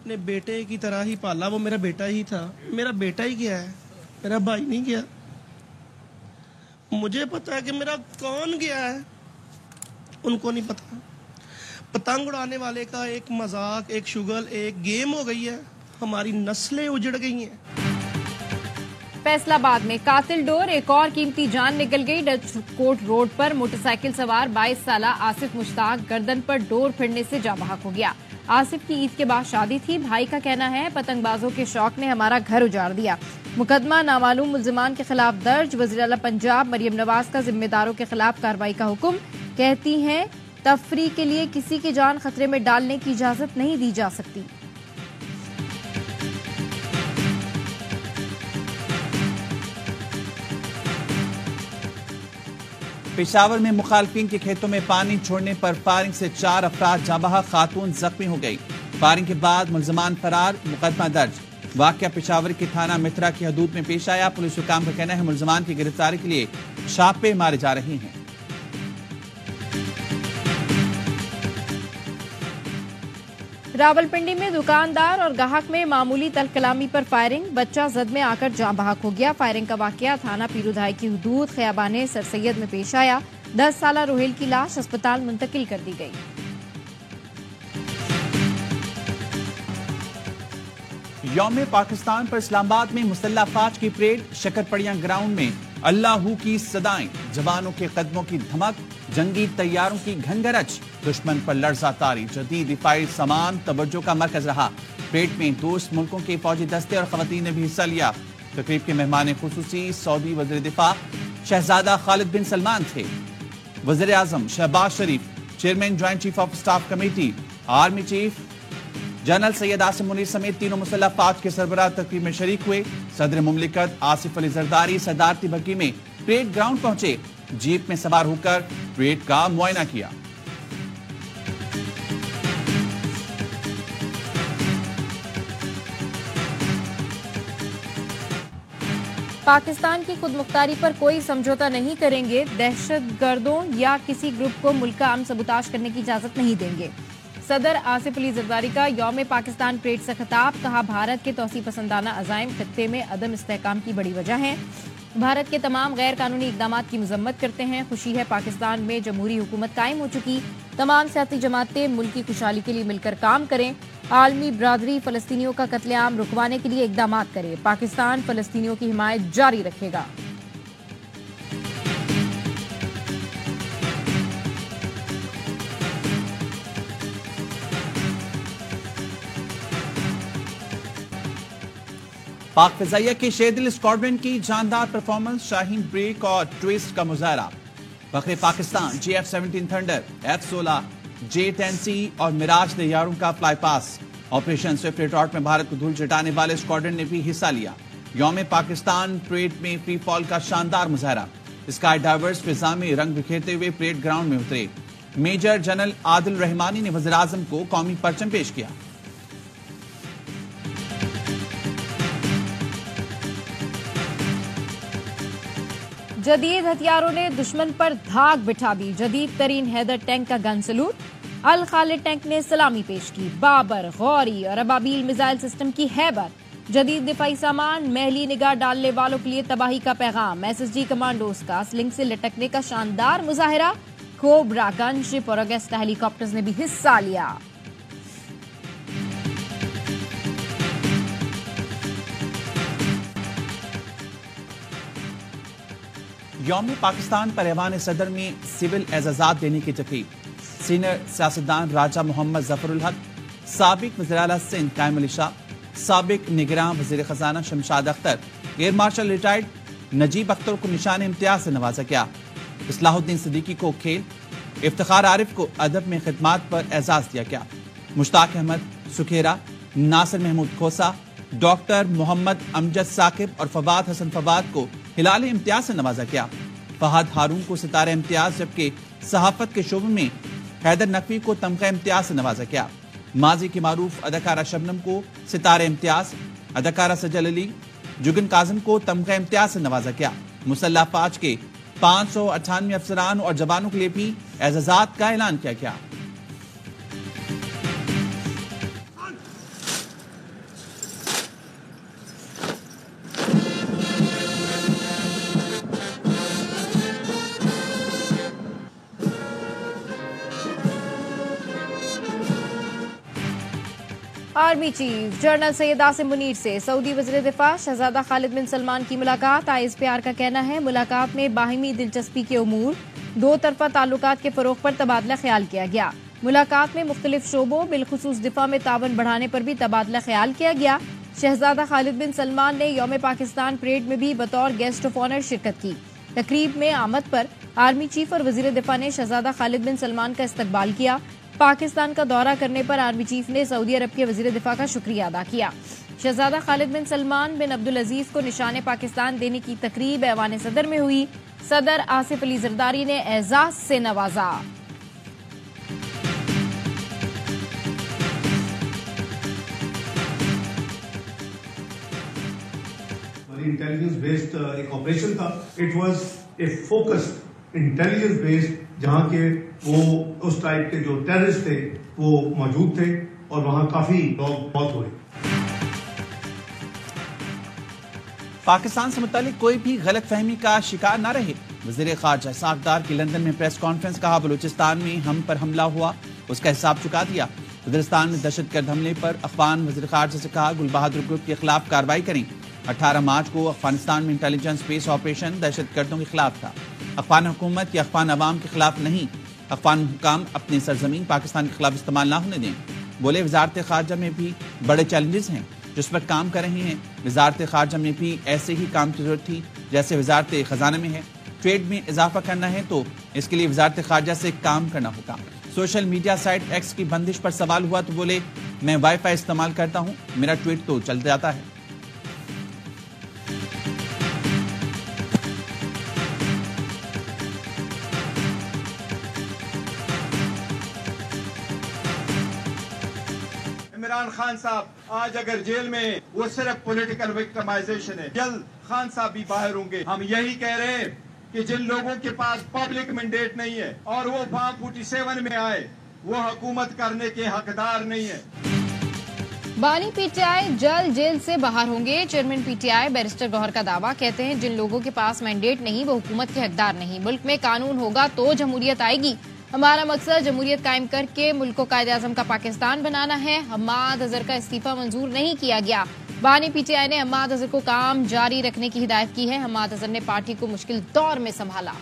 अपने बेटे की तरह ही पाला, वो मेरा बेटा ही था। मेरा बेटा ही गया है, मेरा भाई नहीं गया। मुझे पता है कि मेरा कौन गया है, उनको नहीं पता। पतंग उड़ाने वाले का एक मजाक, एक शुगल, एक गेम हो गई है। हमारी नस्लें उजड़ गई हैं। फैसलाबाद में कातिल डोर, एक और कीमती जान निकल गई। डच कोट रोड पर मोटरसाइकिल सवार 22 साला आसिफ मुश्ताक गर्दन पर डोर फिरने से जाँ बहक हो गया। आसिफ की ईद के बाद शादी थी। भाई का कहना है पतंगबाजों के शौक ने हमारा घर उजाड़ दिया। मुकदमा नामालूम मुल्जिमान के खिलाफ दर्ज। वज़ीर आला पंजाब मरियम नवाज का जिम्मेदारों के खिलाफ कार्रवाई का हुक्म। कहती हैं तफरी के लिए किसी की जान खतरे में डालने की इजाजत नहीं दी जा सकती। पेशावर में मुखालफिन के खेतों में पानी छोड़ने पर फायरिंग से 4 अफराद जाँ बहक, खातून जख्मी हो गई। फायरिंग के बाद मुल्जिमान फरार, मुकदमा दर्ज। वाकया पेशावर के थाना मित्रा की हदूद में पेश आया। पुलिस हुकाम का कहना है मुल्जिमान की गिरफ्तारी के लिए छापे मारे जा रहे हैं। रावलपिंडी में दुकानदार और गाहक में मामूली तलकलामी पर फायरिंग। बच्चा जद में आकर जाँ बहक हो गया। फायरिंग का वाकया थाना पीरुधाई की हदूद खयाबाने सर सैयद में पेश आया। 10 साला रोहेल की लाश अस्पताल मुंतकिल कर दी गई। यौम पाकिस्तान पर इस्लामाबाद में मुसल्लह अफवाज की परेड। शक्करपड़ियां ग्राउंड में अल्लाहू की सदाएं, जवानों के कदमों की धमक, जंगी तैयारों की घनगरज, दुश्मन पर लर्जा तारी। जदीद दिफाई सामान तवज्जो का मरकज रहा। परेड में दोस्त मुल्कों के फौजी दस्ते और खवातीन ने भी हिस्सा लिया। तकरीब के मेहमान खुसूसी सऊदी वज़ीर दिफा शहजादा खालिद बिन सलमान थे। वज़ीर आज़म Shehbaz Sharif, chairman joint chief of staff committee, army chief general Syed Asim Munir समेत तीनों मुसल्लह अफवाज के सरबराह तकरीब में शरीक हुए। सदर मुमलिकत आसिफ अली जरदारी सदारती बग्गी में परेड ग्राउंड पहुंचे। जीप में सवार होकर परेड का मुआयना किया। पाकिस्तान की खुदमुख्तारी पर कोई समझौता नहीं करेंगे। दहशतगर्दों या किसी ग्रुप को मुल्क का अमन सबूताज करने की इजाजत नहीं देंगे। सदर आसिफ अली जरदारी का यौम पाकिस्तान परेड से खिताब। कहा भारत के तौसी पसंदाना अज़ाइम खित्ते में अदम इस्तेहकाम की बड़ी वजह है। भारत के तमाम गैर कानूनी इकदाम की मजम्मत करते हैं। खुशी है पाकिस्तान में जमहूरी हुकूमत कायम हो चुकी। तमाम सियासी जमातें मुल्क की खुशहाली के लिए मिलकर काम करें। आलमी बरादरी फलस्तीनियों का कत्लेआम रुकवाने के लिए इकदाम करे। पाकिस्तान फलस्तीनियों की हिमायत जारी रखेगा। पाक फिजाइया के शेरदिल स्क्वाड्रन की जानदार परफॉर्मेंस, शाहीन ब्रेक और ट्विस्ट का मुजाहरा। बखरे Pakistan GF-17 thunder, F-16, J-10C और मिराज तैयारों का फ्लाई पास। ऑपरेशन स्विफ्ट रिटॉर्ट में भारत को धूल चटाने वाले स्क्वाड्रन ने भी हिस्सा लिया। यौम पाकिस्तान परेड में फ्री फॉल का शानदार मुजाहरा। स्काई डाइवर्स फिजा में रंग बिखेरते हुए परेड ग्राउंड में उतरे। मेजर जनरल आदिल रहमानी ने वज़ीर आज़म को कौमी परचम पेश किया। जदीद हथियारों ने दुश्मन पर धाक बिठा दी। जदीद तरीन हैदर टैंक का गन सलूट। अल खालिद टैंक ने सलामी पेश की। बाबर, गौरी और अबाबील मिसाइल सिस्टम की हैबत। जदीद दिफाई सामान, महली निगाह डालने वालों के लिए तबाही का पैगाम। SSG कमांडोज का स्लिंग से लटकने का शानदार मुजाहिरा। कोबरा, गनशिप और अगेस्टा हेलीकॉप्टर्स ने भी हिस्सा लिया। यौम पाकिस्तान पर ऐवान सदर में सिविल एजाजात देने की तकरीब। सीनियर सियासतदान राजा मोहम्मद जफरुल हक, साबिक वज़ीर आला सिंध कायम अली शाह, साबिक निगरान वज़ीर खजाना Shamshad Akhtar, air marshal retired Najeeb Akhtar को निशान इम्तियाज से नवाजा गया। इस्लाहुद्दीन सिद्दीकी को खेल, इफ्तिखार आरिफ को अदब में खिदमात पर एजाज दिया गया। मुश्ताक अहमद सुखेरा, नासिर महमूद खोसा, डॉक्टर मोहम्मद अमजद साकिब और फवाद हसन फवाद को हिलाल इम्तियाज से नवाजा गया। फहद हारून को सितारा इम्तियाज, जबकि सहाफत के शोबे में हैदर नकवी को तमगा इम्तियाज से नवाजा गया। माजी की मारूफ अदाकारा शबनम को सितारा इम्तियाज, अदाकारा सजल अली, जुगन काजिम को तमगा इम्तियाज से नवाजा गया। मुसल्लह अफवाज के 598 अफसरान और जवानों के लिए भी एजाजात का ऐलान किया गया। Army chief general Syed Asim Munir سے سعودی وزیر دفاع شہزادہ خالد بن سلمان کی ملاقات. ISPR کا کہنا ہے ملاقات میں باہمی دلچسپی کے امور، دو طرفہ تعلقات کے فروغ پر تبادلہ خیال کیا گیا. ملاقات میں مختلف شعبوں بالخصوص دفاع میں تعاون بڑھانے پر بھی تبادلہ خیال کیا گیا. شہزادہ خالد بن سلمان نے یوم پاکستان پریڈ میں بھی بطور گیسٹ آف آنر شرکت کی. تقریب میں آمد پر آرمی چیف اور وزیر دفاع نے شہزادہ خالد بن سلمان کا استقبال کیا. پاکستان کا دورہ کرنے پر آرمی چیف نے سعودی عرب کے وزیر دفاع کا شکریہ ادا کیا. شہزادہ خالد بن سلمان بن عبدالعزیز کو نشان پاکستان دینے کی تقریب ایوان صدر میں ہوئی. صدر آصف علی زرداری نے اعزاز سے نوازا. انٹیلیجنس بیسڈ ایک آپریشن تھا. It was a focused intelligence based, جہاں کے وہ اس ٹائپ کے جو ٹیررسٹ تھے وہ موجود تھے اور وہاں کافی لوگ موت ہوئے. پاکستان سے متعلق کوئی بھی غلط فہمی کا شکار نہ رہے. وزیر خارجہ اسحاق ڈار کی لندن میں پریس کانفرنس. کہا بلوچستان میں ہم پر حملہ ہوا، اس کا حساب چکا دیا. وزیرستان میں دہشت گرد حملے پر افغان وزیر خارجہ سے کہا گل بہادر گروپ کے خلاف کارروائی کریں. 18 مارچ کو افغانستان میں انٹیلیجنس بیس آپریشن دہشت گردوں کے خلاف تھا. افغان حکومت یا افغان عوام کے خلاف نہیں. افغان حکام اپنی سرزمین پاکستان کے خلاف استعمال نہ ہونے دیں. بولے وزارت خارجہ میں بھی بڑے چیلنجز ہیں جس پر کام کر رہے ہیں. وزارت خارجہ میں بھی ایسے ہی کام کی ضرورت تھی جیسے وزارت خزانہ میں ہے. ٹریڈ میں اضافہ کرنا ہے تو اس کے لیے وزارت خارجہ سے کام کرنا ہوگا. سوشل میڈیا سائٹ ایکس کی بندش پر سوال ہوا تو بولے میں وائی فائی استعمال کرتا ہوں، میرا ٹویٹ تو چل جاتا ہے. عمران خان صاحب آج اگر جیل میں، وہ صرف پولیٹیکل وکٹمائزیشن ہے. جلد خان صاحب بھی باہر ہوں گے. ہم یہی کہہ رہے ہیں کہ جن لوگوں کے پاس پبلک مینڈیٹ نہیں ہے اور وہ فارم 47 میں آئے، وہ حکومت کرنے کے حقدار نہیں ہے. بانی PTI جلد جیل سے باہر ہوں گے. چیئرمین PTI بیرسٹر گوہر کا دعویٰ. کہتے ہیں جن لوگوں کے پاس مینڈیٹ نہیں وہ حکومت کے حقدار نہیں. ملک میں قانون ہوگا تو جمہوریت آئے گی. ہمارا مقصد جمہوریت قائم کر کے ملک کو قائد اعظم کا پاکستان بنانا ہے. حماد اظہر کا استعفیٰ منظور نہیں کیا گیا. بانی PTI نے حماد اظہر کو کام جاری رکھنے کی ہدایت کی ہے. حماد اظہر نے پارٹی کو مشکل دور میں سنبھالا.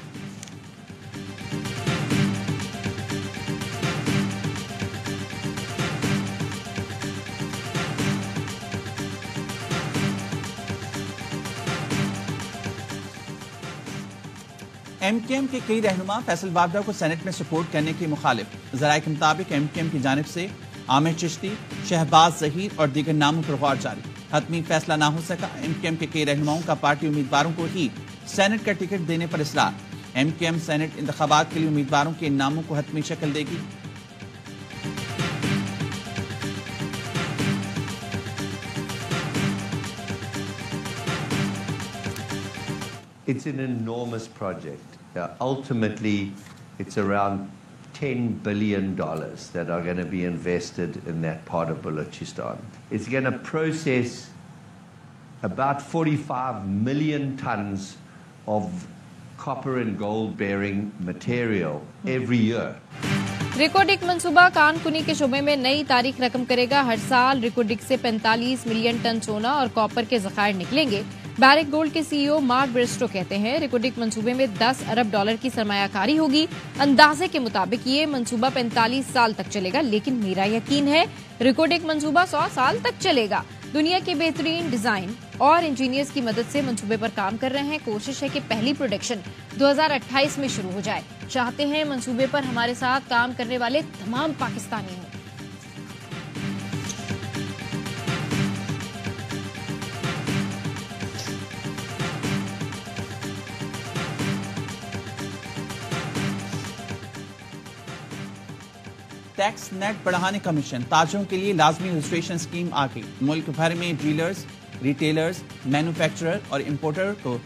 MKM کے کئی رہنما فیصل وابڈا کو سینٹ میں سپورٹ کرنے کے مخالف. ذرائع کے مطابق MKM کی جانب سے عامر چشتی، شہباز ظہیر اور دیگر ناموں پر غور جاری. حتمی فیصلہ نہ ہو سکا. MKM کے کئی رہنماؤں کا پارٹی امیدواروں کو ہی سینٹ کا ٹکٹ دینے پر اصرار. MKM سینٹ انتخابات کے لیے امیدواروں کے ناموں کو حتمی شکل دے گی. It's an enormous project. Ultimately, it's around $10 billion that are going to be invested in that part of Balochistan. It's going to process about 45 million tons of copper and gold bearing material every year. Reko Diq منصوبہ کان کنی کے شعبے میں نئی تاریخ رقم کرے گا. ہر سال ریکوڈک سے 45 ملین ٹن سونا اور کاپر کے ذخائر نکلیں گے. بیرک گولڈ کے CEO مارک برسٹو کہتے ہیں ریکوڈک منصوبے میں $10 ارب کی سرمایہ کاری ہوگی. اندازے کے مطابق یہ منصوبہ 45 سال تک چلے گا، لیکن میرا یقین ہے ریکوڈک منصوبہ 100 سال تک چلے گا. دنیا کے بہترین ڈیزائن اور انجینئرز کی مدد سے منصوبے پر کام کر رہے ہیں. کوشش ہے کہ پہلی پروڈکشن 2028 میں شروع ہو جائے. چاہتے ہیں منصوبے پر ہمارے ساتھ کام کرنے والے تمام پاکستانی ہوں. ٹیکس نیٹ بڑھانے کا مشن. تاجروں کے لیے لازمی رجسٹریشن اسکیم آ گئی. ملک بھر میں ڈیلرز، ریٹیلرز، مینوفیکچرر اور امپورٹر کو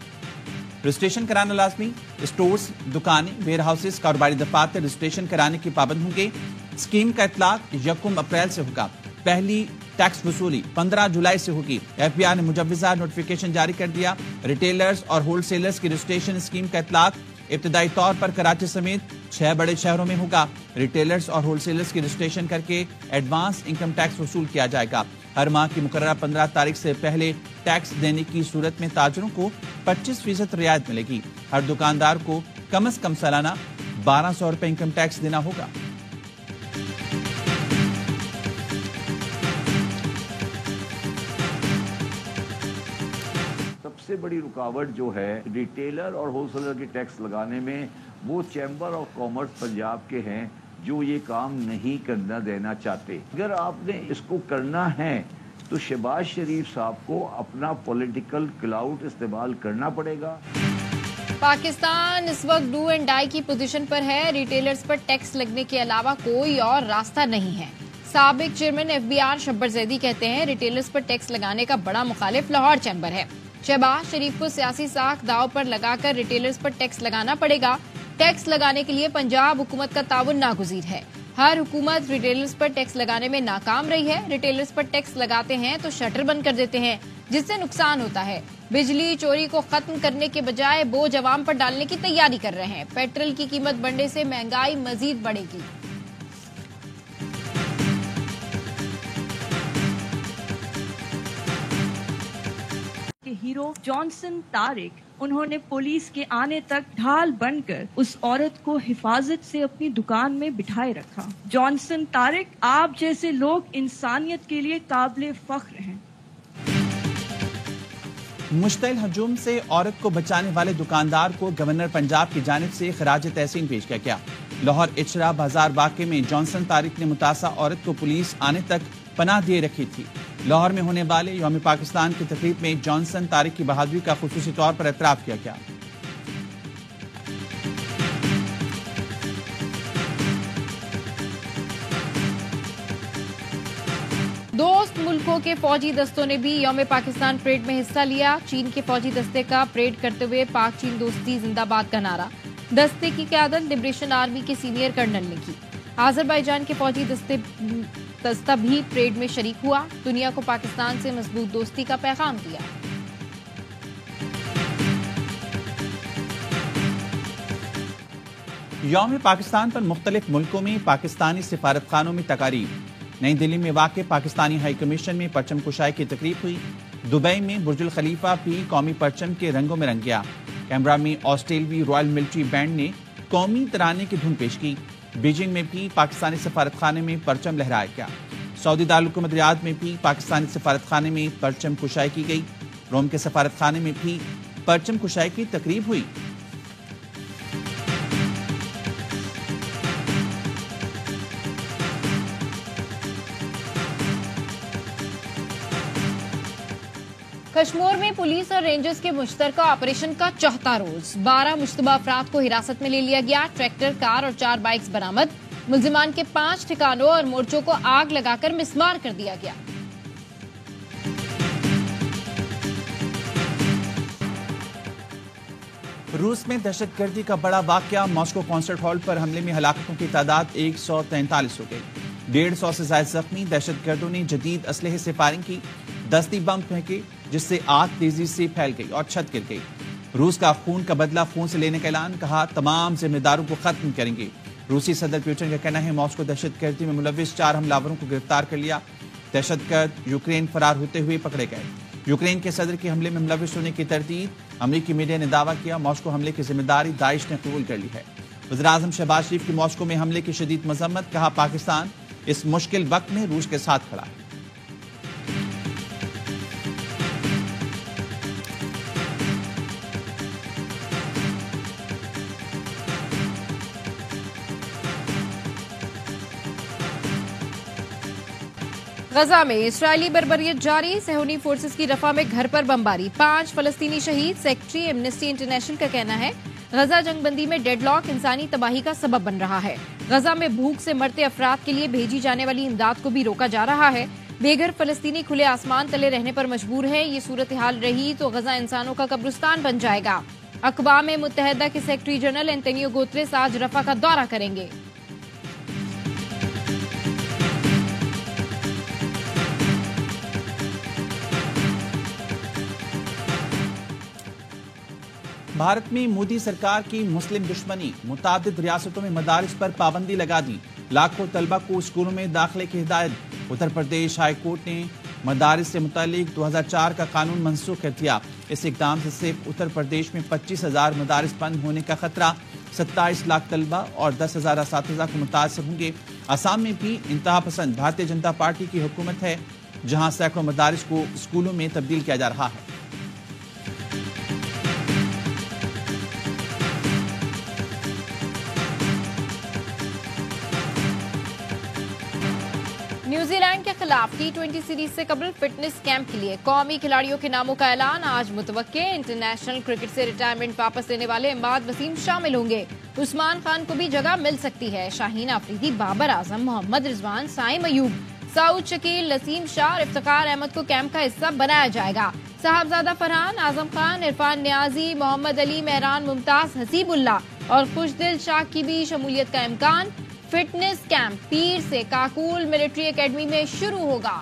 رجسٹریشن کرانا لازمی. اسٹورز، دکانیں، ویئر ہاؤسز، کاروباری دفاتر رجسٹریشن کرانے کی پابند ہوں گے. اسکیم کا اطلاق 1 اپریل سے ہوگا. پہلی ٹیکس وصولی 15 جولائی سے ہوگی. FBI نے مجوزہ نوٹیفیکیشن جاری کر دیا. ریٹیلرز اور ہول سیلرز کی رجسٹریشن اسکیم کا اطلاق ابتدائی طور پر کراچی سمیت 6 बड़े शहरों में होगा। रिटेलर्स और होलसेलर्स की रजिस्ट्रेशन करके एडवांस इनकम टैक्स वसूल किया जाएगा। हर माह की मुकर्ररा 15 तारीख से पहले टैक्स देने की सूरत में ताजरों को 25% रियायत मिलेगी। हर दुकानदार को कम से कम सालाना 1200 रुपए इनकम टैक्स देना होगा। सबसे बड़ी रुकावट जो है रिटेलर और होलसेलर के टैक्स लगाने में, वो चैम्बर ऑफ कॉमर्स पंजाब के हैं जो ये काम नहीं करना देना चाहते। अगर आपने इसको करना है तो शहबाज शरीफ साहब को अपना पॉलिटिकल क्लाउड इस्तेमाल करना पड़ेगा। पाकिस्तान इस वक्त डू एंड डाई की पोजीशन पर है। रिटेलर्स पर टैक्स लगने के अलावा कोई और रास्ता नहीं है। साबिक चेयरमैन FBR शब्बर जैदी कहते हैं रिटेलर्स पर टैक्स लगाने का बड़ा मुखालिफ लाहौर चैम्बर है। शहबाज शरीफ को सियासी साख दाव पर लगाकर रिटेलर्स पर टैक्स लगाना पड़ेगा। टैक्स लगाने के लिए पंजाब हुकूमत का ताउन नागुज़ीर है। हर हुकूमत रिटेलर्स पर टैक्स लगाने में नाकाम रही है। रिटेलर्स पर टैक्स लगाते हैं तो शटर बंद कर देते हैं, जिससे नुकसान होता है। बिजली चोरी को खत्म करने के बजाय बोझ अवाम पर डालने की तैयारी कर रहे हैं। पेट्रोल की कीमत बढ़ने से महंगाई मजीद बढ़ेगी। हीरो जॉनसन तारिक, उन्होंने पुलिस के आने तक ढाल बनकर उस औरत को हिफाजत से अपनी दुकान में बिठाए रखा। जॉनसन तारिक, आप जैसे लोग इंसानियत के लिए काबिल फख्र हैं। मुश्तइल हजूम से औरत को बचाने वाले दुकानदार को गवर्नर पंजाब की जानिब से खराज तहसीन पेश किया गया। लाहौर इचरा बाजार वाक़े में जॉनसन तारिक ने मुतासा औरत को पुलिस आने तक पनाह दिए रखी थी। लाहौर में होने वाले यौम पाकिस्तान की तकरीब में जॉनसन तारिक की बहादुरी का खुसूसी तौर पर एतराफ़ किया गया। दोस्त मुल्कों के फौजी दस्तों ने भी यौम पाकिस्तान परेड में हिस्सा लिया। चीन के फौजी दस्ते का परेड करते हुए पाक चीन दोस्ती जिंदाबाद का नारा। दस्ते की क़यादत लिबरेशन आर्मी के सीनियर कर्नल ने की। आज़रबाईजान के फौजी दस्ता भी परेड में शरीक हुआ। दुनिया को पाकिस्तान से मजबूत दोस्ती का पैगाम दिया। यौम पाकिस्तान पर मुख्तलिफ मुल्कों में पाकिस्तानी सिफारतखानों में तकारीब। नई दिल्ली में वाक़ पाकिस्तानी हाई कमीशन में परचम कुशाई की तकरीब हुई। दुबई में बुर्जुल खलीफा भी कौमी परचम के रंगों में रंग गया। कैमरा में ऑस्ट्रेलवी रॉयल मिलिट्री बैंड ने कौमी तराने की धुन पेश की। बीजिंग में भी पाकिस्तानी सफारतखाने में परचम लहराया गया। सऊदी दारुल रियाद में भी पाकिस्तानी सफारतखाने में परचम कुशाई की गई। रोम के सफारतखाने में भी परचम कुशाई की तकरीब हुई। कश्मीर में पुलिस और रेंजर्स के मुश्तरका ऑपरेशन का चौथा रोज 12 मुश्तबा अफराद को हिरासत में ले लिया गया। ट्रैक्टर, कार और 4 बाइक्स बरामद। मुल्जिमान के 5 ठिकानों और मोर्चों को आग लगाकर मिसमार कर दिया गया। रूस में दहशतगर्दी का बड़ा वाकया। मॉस्को कॉन्सर्ट हॉल पर हमले में हलाकतों की तादाद 143 हो गई। 150 से ज्यादा जख्मी। दहशतगर्दों ने जदीद असलहे से फायरिंग की, दस्ती बम फेंके, जिससे आग तेजी से फैल गई और छत गिर गई। रूस का खून का बदला खून से लेने का ऐलान। कहा तमाम जिम्मेदारों को खत्म करेंगे। रूसी सदर पुतिन का कहना है मॉस्को दहशतगर्दी में मुलविस 4 हमलावरों को गिरफ्तार कर लिया। दहशतगर्द यूक्रेन फरार होते हुए पकड़े गए। यूक्रेन के सदर के हमले में मुलविस होने की तरदीद। अमेरिकी मीडिया ने दावा किया मॉस्को हमले की जिम्मेदारी दाइश ने कबूल कर ली है। वज़ीर-ए-आज़म शहबाज शरीफ की मॉस्को में हमले की शदीद मजम्मत। कहा पाकिस्तान इस मुश्किल वक्त में रूस के साथ खड़ा है। गजा में इस्राएली बर्बरियत जारी। सहूनी फोर्सेस की रफा में घर पर बमबारी। 5 फलस्तीनी शहीद। सेक्रेटरी एमनेस्टी इंटरनेशनल का कहना है गजा जंगबंदी में डेडलॉक इंसानी तबाही का सबब बन रहा है। गजा में भूख से मरते अफराद के लिए भेजी जाने वाली इमदाद को भी रोका जा रहा है। बेघर फलस्तीनी खुले आसमान तले रहने पर मजबूर है। ये सूरत हाल रही तो गजा इंसानों का कब्रिस्तान बन जाएगा। अक़वाम मुत्तहिदा के सेक्रेटरी जनरल एंटोनियो गुतेरेस आज रफा का दौरा करेंगे। بھارت میں مودی سرکار کی مسلم دشمنی، متعدد ریاستوں میں مدارس پر پابندی لگا دی، لاکھوں طلبہ کو اسکولوں میں داخلے کی ہدایت۔ اتر پردیش ہائی کورٹ نے مدارس سے متعلق 2004 کا قانون منسوخ کر دیا۔ اس اقدام سے صرف اتر پردیش میں 25,000 مدارس بند ہونے کا خطرہ، 27 لاکھ طلبہ اور 10,000 اساتذہ کو متاثر ہوں گے۔ آسام میں بھی انتہا پسند بھارتیہ جنتا پارٹی کی حکومت ہے، جہاں سینکڑوں مدارس کو اسکولوں میں تبدیل کیا جا رہا ہے۔ نیوزی لینڈ کے خلاف T20 سیریز سے قبل فٹنس کیمپ کے لیے قومی کھلاڑیوں کے ناموں کا اعلان آج متوقع۔ انٹرنیشنل کرکٹ سے ریٹائرمنٹ واپس لینے والے اماد وسیم شامل ہوں گے۔ عثمان خان کو بھی جگہ مل سکتی ہے۔ شاہین آفریدی، بابر اعظم، محمد رضوان، سائم ایوب، سعود شکیل، نسیم شاہ اور افتخار احمد کو کیمپ کا حصہ بنایا جائے گا۔ صاحبزادہ فرحان، اعظم خان، عرفان نیازی، محمد علی، مہران ممتاز، حسیب اللہ اور خوشدل شاہ کی بھی شمولیت کا امکان۔ فٹنس کیمپ پیر سے کاکول ملٹری اکیڈمی میں شروع ہوگا۔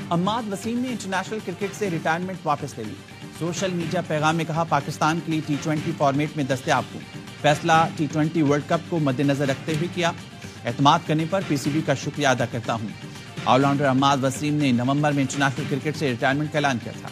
اماد وسیم نے انٹرنیشنل کرکٹ سے ریٹائرمنٹ واپس لے لی۔ سوشل میڈیا پیغام میں کہا، پاکستان کے لیے T20 فارمیٹ میں دستیاب ہوں۔ فیصلہ T20 ورلڈ کپ کو مد نظر رکھتے ہوئے کیا۔ اعتماد کرنے پر PCB کا شکریہ ادا کرتا ہوں۔ آل راؤنڈر اماد وسیم نے نومبر میں انٹرنیشنل کرکٹ سے ریٹائرمنٹ کا اعلان کیا تھا۔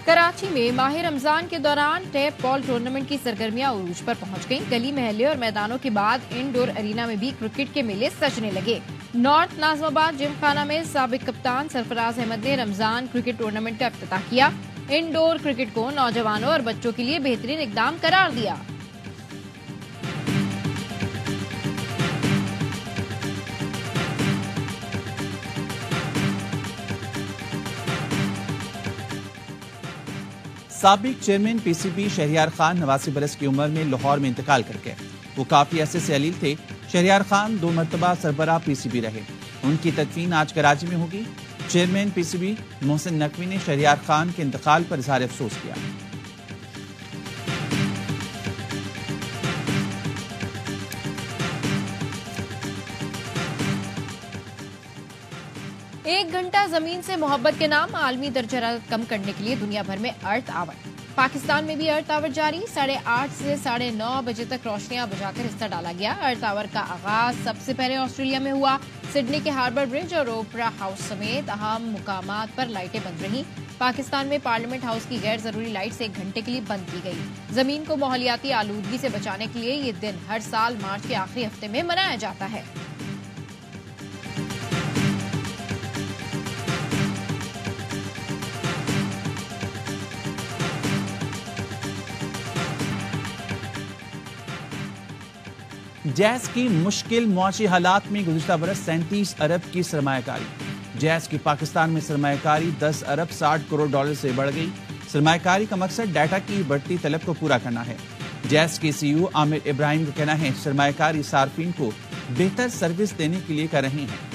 کراچی میں ماہ رمضان کے دوران ٹیپ بال ٹورنامنٹ کی سرگرمیاں عروج پر پہنچ گئیں۔ گلی محلے اور میدانوں کے بعد انڈور ارینا میں بھی کرکٹ کے میلے سجنے لگے۔ نارتھ ناظم آباد جم خانہ میں سابق کپتان سرفراز احمد نے رمضان کرکٹ ٹورنامنٹ کا افتتاح کیا۔ انڈور کرکٹ کو نوجوانوں اور بچوں کے لیے بہترین اقدام قرار دیا۔ سابق چیئرمین PCB شہریار خان 89 برس کی عمر میں لاہور میں انتقال کر گئے۔ وہ کافی عرصے سے علیل تھے۔ شہریار خان 2 مرتبہ سربراہ PCB رہے۔ ان کی تدفین آج کراچی میں ہوگی۔ چیئرمین PCB محسن نقوی نے شہریار خان کے انتقال پر اظہار افسوس کیا۔ ایک گھنٹہ زمین سے محبت کے نام عالمی درجہ حرارت کم کرنے کے لیے دنیا بھر میں ارتھ آور۔ پاکستان میں بھی ارتھ آور جاری۔ 8:30 سے 9:30 بجے تک روشنیاں بجھا کر حصہ ڈالا گیا۔ ارتھ آور کا آغاز سب سے پہلے آسٹریلیا میں ہوا۔ سڈنی کے ہاربر برج اور اوپرا ہاؤس سمیت اہم مقامات پر لائٹیں بند رہیں۔ پاکستان میں پارلیمنٹ ہاؤس کی غیر ضروری لائٹس 1 گھنٹے کے لیے بند کی گئی۔ زمین کو ماحولیاتی آلودگی سے بچانے کے لیے یہ دن ہر سال مارچ کے آخری ہفتے میں منایا جاتا ہے۔ جیز کی مشکل معاشی حالات میں گزشتہ برس 37 ارب کی سرمایہ کاری۔ جیز کی پاکستان میں سرمایہ کاری 10 ارب 60 کروڑ ڈالر سے بڑھ گئی۔ سرمایہ کاری کا مقصد ڈیٹا کی بڑھتی طلب کو پورا کرنا ہے۔ جیز کے CEO عامر ابراہیم کا کہنا ہے، سرمایہ کاری صارفین کو بہتر سروس دینے کے لیے کر رہے ہیں۔